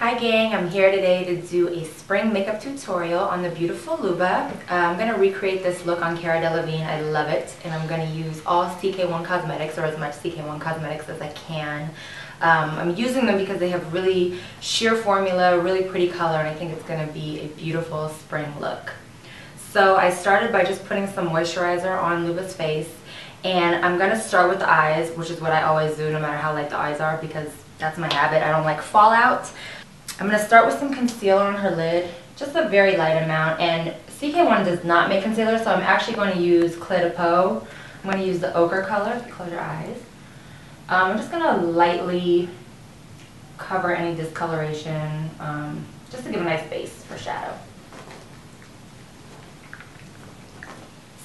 Hi gang, I'm here today to do a spring makeup tutorial on the beautiful Luba. I'm going to recreate this look on Cara Delevingne. I love it, and I'm going to use all CK1 cosmetics, or as much CK1 cosmetics as I can. I'm using them because they have really sheer formula, really pretty color, and I think it's going to be a beautiful spring look. So I started by just putting some moisturizer on Luba's face, and I'm going to start with the eyes, which is what I always do no matter how light the eyes are because that's my habit. I don't like fallout. I'm going to start with some concealer on her lid, just a very light amount, and CK1 does not make concealer, so I'm actually going to use Peau. I'm going to use the ochre color, if you close your eyes. I'm just going to lightly cover any discoloration, just to give a nice base for shadow.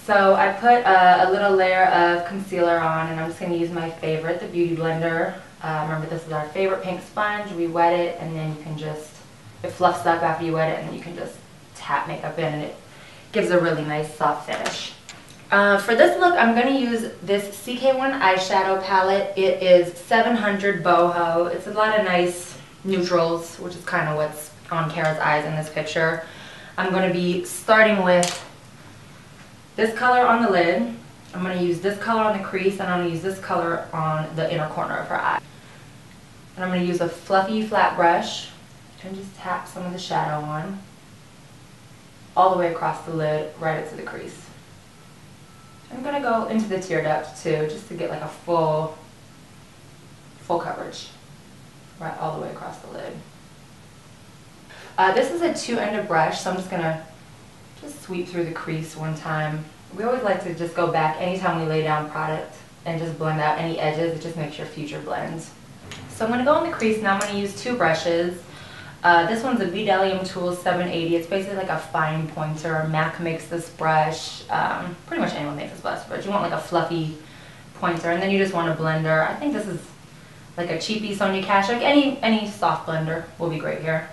So I put a little layer of concealer on, and I'm just going to use my favorite, the Beauty Blender. Remember, this is our favorite pink sponge. We wet it, and then you can just, it fluffs up after you wet it, and then you can just tap makeup in, and it gives a really nice soft finish. For this look, I'm going to use this CK1 eyeshadow palette. It is 700 Boho. It's a lot of nice neutrals, which is kind of what's on Cara's eyes in this picture. I'm going to be starting with this color on the lid. I'm going to use this color on the crease, and I'm going to use this color on the inner corner of her eye. And I'm going to use a fluffy flat brush and just tap some of the shadow on all the way across the lid right up to the crease. I'm going to go into the tear duct too, just to get like a full coverage right all the way across the lid. This is a two-ended brush, so I'm just going to just sweep through the crease one time. We always like to just go back anytime we lay down product and just blend out any edges. It just makes your future blends. So I'm going to go in the crease. Now I'm going to use two brushes. This one's a Bdellium Tools 780. It's basically like a fine pointer. MAC makes this brush. Pretty much anyone makes this brush, but you want like a fluffy pointer. And then you just want a blender. I think this is like a cheapy Sonia Cash. Like any soft blender will be great here.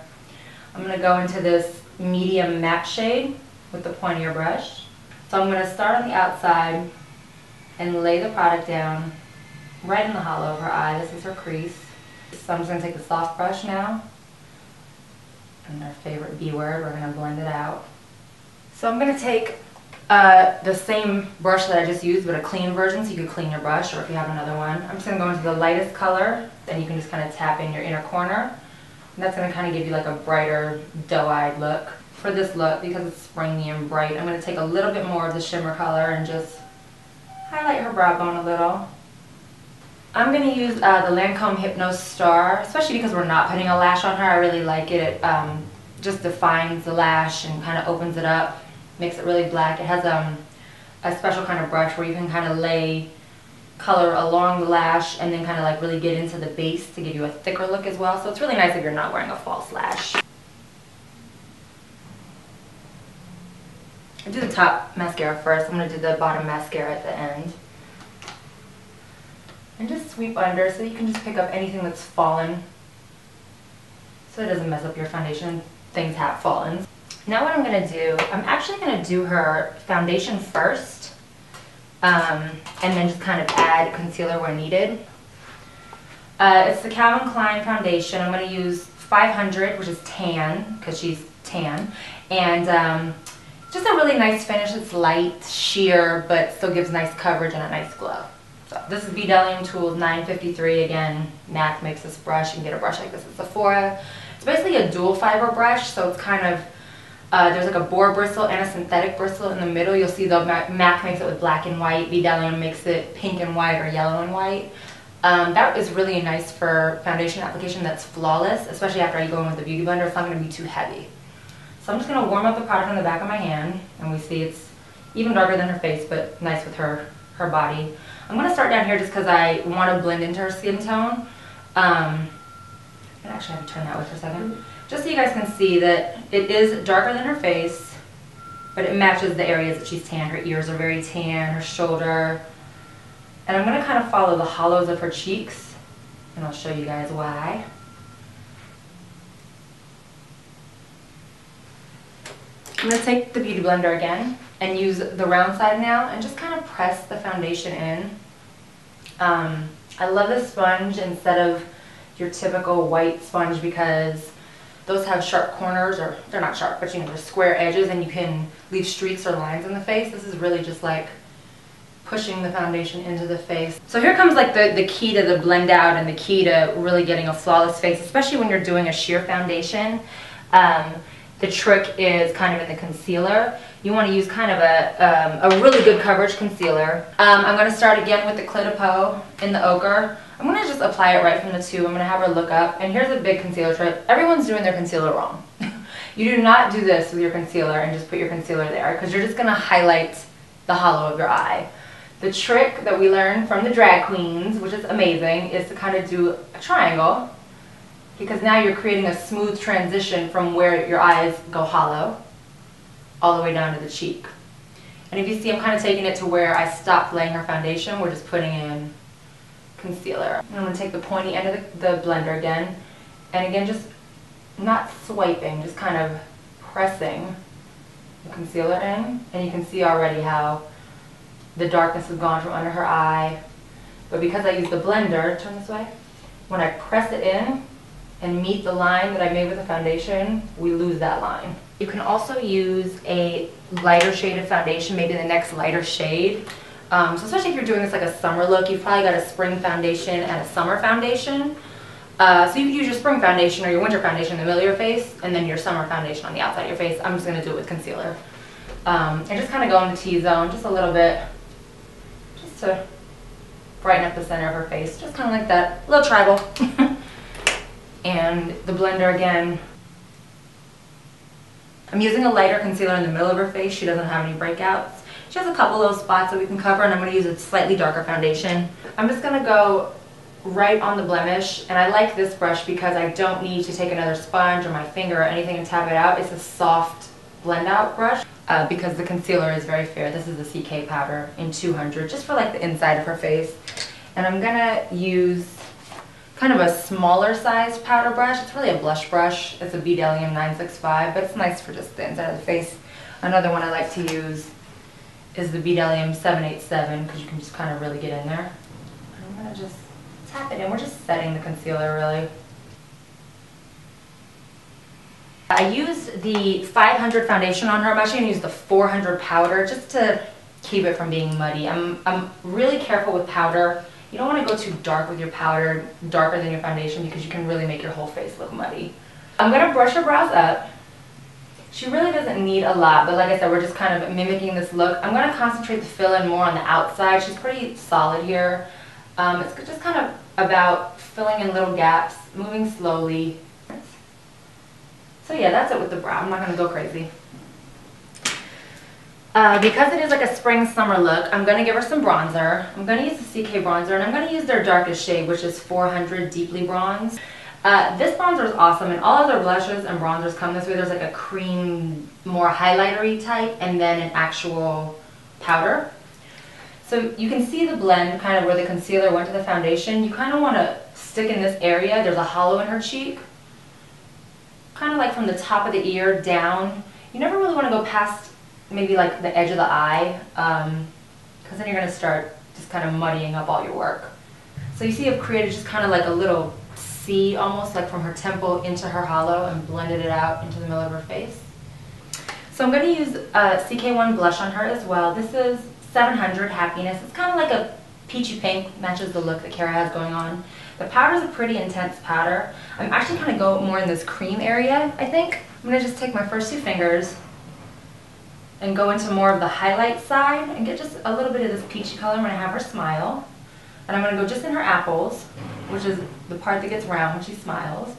I'm going to go into this medium matte shade with the pointier brush. So I'm going to start on the outside and lay the product down right in the hollow of her eye. This is her crease. So I'm just going to take the soft brush now, and our favorite B word, we're going to blend it out. So I'm going to take the same brush that I just used, but a clean version, so you could clean your brush, or if you have another one. I'm just going to go into the lightest color, then you can just kind of tap in your inner corner. And that's going to kind of give you like a brighter, doe-eyed look. For this look, because it's springy and bright, I'm going to take a little bit more of the shimmer color and just highlight her brow bone a little. I'm going to use the Lancôme Hypnose Star, especially because we're not putting a lash on her. I really like it. It just defines the lash and kind of opens it up, makes it really black. It has a special kind of brush where you can kind of lay color along the lash and then kind of like really get into the base to give you a thicker look as well. So it's really nice if you're not wearing a false lash. I'll do the top mascara first. I'm going to do the bottom mascara at the end. And just sweep under so you can just pick up anything that's fallen so it doesn't mess up your foundation. Things have fallen. Now what I'm going to do, I'm actually going to do her foundation first, and then just kind of add concealer where needed. It's the Calvin Klein foundation. I'm going to use 500, which is tan, because she's tan, and just a really nice finish. It's light, sheer, but still gives nice coverage and a nice glow. So this is Bdellium Tools 953. Again, MAC makes this brush. You can get a brush like this at Sephora. It's basically a dual fiber brush, so it's kind of, there's like a boar bristle and a synthetic bristle in the middle. You'll see the MAC makes it with black and white. Bdellium makes it pink and white or yellow and white. That is really nice for foundation application that's flawless, especially after you go in with the Beauty Blender. It's not going to be too heavy. So I'm just going to warm up the product on the back of my hand, and we see it's even darker than her face, but nice with her body. I'm going to start down here just because I want to blend into her skin tone. I actually have to turn that way for a second. Just so you guys can see that it is darker than her face, but it matches the areas that she's tan. Her ears are very tan, her shoulder. And I'm going to kind of follow the hollows of her cheeks, and I'll show you guys why. I'm going to take the Beauty Blender again and use the round side now and just kind of press the foundation in. I love this sponge instead of your typical white sponge because those have sharp corners, or they're not sharp, but you know, they're square edges and you can leave streaks or lines in the face. This is really just like pushing the foundation into the face. So here comes like the key to the blend out and the key to really getting a flawless face, especially when you're doing a sheer foundation. The trick is kind of in the concealer. You want to use kind of a really good coverage concealer. I'm going to start again with the Peau in the Ocher. I'm going to just apply it right from the tube. I'm going to have her look up. And here's a big concealer tip. Everyone's doing their concealer wrong. You do not do this with your concealer and just put your concealer there, because you're just going to highlight the hollow of your eye. The trick that we learned from the drag queens, which is amazing, is to kind of do a triangle, because now you're creating a smooth transition from where your eyes go hollow all the way down to the cheek. And if you see, I'm kind of taking it to where I stopped laying her foundation. We're just putting in concealer. And I'm going to take the pointy end of the blender again, and again, just not swiping, just kind of pressing the concealer in. And you can see already how the darkness has gone from under her eye. But because I use the blender, turn this way, when I press it in and meet the line that I made with the foundation, we lose that line. You can also use a lighter shaded foundation, maybe the next lighter shade. So especially if you're doing this like a summer look, you've probably got a spring foundation and a summer foundation. So you could use your spring foundation or your winter foundation in the middle of your face, and then your summer foundation on the outside of your face. I'm just going to do it with concealer. And just kind of go in the T-zone just a little bit, just to brighten up the center of her face, just kind of like that, a little tribal. And the blender again. I'm using a lighter concealer in the middle of her face. She doesn't have any breakouts. She has a couple little spots that we can cover, and I'm going to use a slightly darker foundation. I'm just going to go right on the blemish, and I like this brush because I don't need to take another sponge or my finger or anything and tap it out. It's a soft blend out brush because the concealer is very fair. This is the CK powder in 200, just for like the inside of her face. And I'm going to use kind of a smaller sized powder brush. It's really a blush brush. It's a Bdellium 965, but it's nice for just the inside of the face. Another one I like to use is the Bdellium 787, because you can just kind of really get in there. I'm going to just tap it in. We're just setting the concealer really. I used the 500 foundation on her. I'm actually going to use the 400 powder just to keep it from being muddy. I'm really careful with powder. You don't want to go too dark with your powder, darker than your foundation, because you can really make your whole face look muddy. I'm going to brush her brows up. She really doesn't need a lot, but like I said, we're just kind of mimicking this look. I'm going to concentrate the fill-in more on the outside. She's pretty solid here. It's just kind of about filling in little gaps, moving slowly. So yeah, that's it with the brow. I'm not going to go crazy. Because it is like a spring-summer look, I'm going to give her some bronzer. I'm going to use the CK bronzer, and I'm going to use their darkest shade, which is 400 Deeply Bronze. This bronzer is awesome, and all other blushes and bronzers come this way. There's like a cream, more highlighter-y type, and then an actual powder. So you can see the blend kind of where the concealer went to the foundation. You kind of want to stick in this area. There's a hollow in her cheek, kind of like from the top of the ear down. You never really want to go past maybe like the edge of the eye, because then you're going to start just kind of muddying up all your work. So you see I've created just kind of like a little C, almost like from her temple into her hollow, and blended it out into the middle of her face. So I'm going to use CK1 blush on her as well. This is 700 Happiness. It's kind of like a peachy pink, matches the look that Cara has going on. The powder is a pretty intense powder. I'm actually kind of go more in this cream area, I think. I'm going to just take my first two fingers and go into more of the highlight side and get just a little bit of this peachy color. I'm going to have her smile. And I'm going to go just in her apples, which is the part that gets round when she smiles.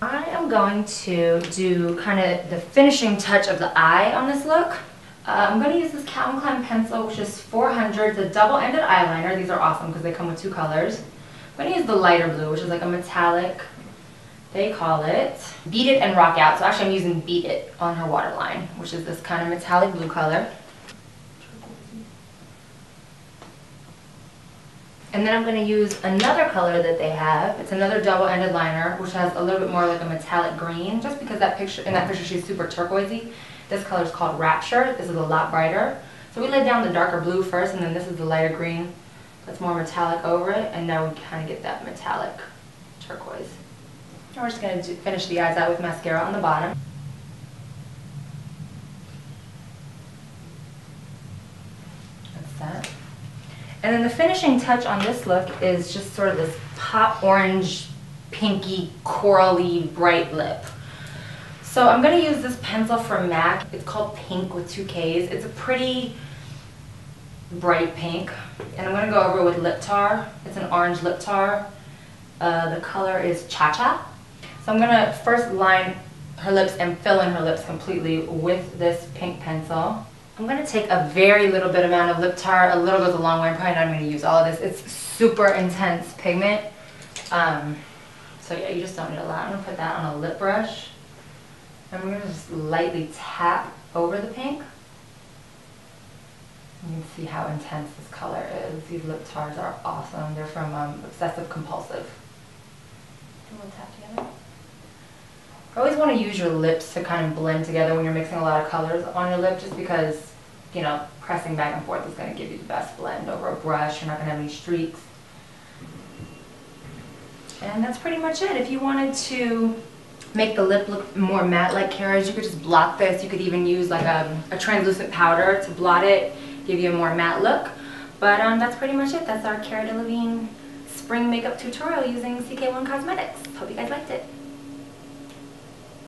I am going to do kind of the finishing touch of the eye on this look. I'm going to use this Calvin Klein pencil, which is 400, the double-ended eyeliner. These are awesome because they come with two colors. I'm going to use the lighter blue, which is like a metallic. They call it Beat It and Rock Out. So actually I'm using Beat It on her waterline, which is this kind of metallic blue color. And then I'm going to use another color that they have. It's another double-ended liner, which has a little bit more like a metallic green, just because in that picture she's super turquoisey. This color is called Rapture. This is a lot brighter. So we laid down the darker blue first, and then this is the lighter green that's more metallic over it, and now we kind of get that metallic turquoise. Now we're just going to finish the eyes out with mascara on the bottom. That's that. And then the finishing touch on this look is just sort of this pop orange, pinky, corally, bright lip. So I'm going to use this pencil from MAC. It's called Pinkk with 2 Ks. It's a pretty bright pink. And I'm going to go over with Lip Tar. It's an orange lip tar. The color is Cha Cha. So I'm going to first line her lips and fill in her lips completely with this pink pencil. I'm going to take a very little bit amount of lip tar. A little goes a long way. I'm probably not going to use all of this. It's super intense pigment. So yeah, you just don't need a lot. I'm going to put that on a lip brush. And we're going to just lightly tap over the pink. You can see how intense this color is. These lip tars are awesome. They're from Obsessive Compulsive. We'll tap together. I always want to use your lips to kind of blend together when you're mixing a lot of colors on your lip, just because, you know, pressing back and forth is going to give you the best blend over a brush. You're not going to have any streaks. And that's pretty much it. If you wanted to make the lip look more matte like Cara's, you could just blot this. You could even use like a translucent powder to blot it, give you a more matte look. But that's pretty much it. That's our Cara Delevingne spring makeup tutorial using CK1 Cosmetics. Hope you guys liked it.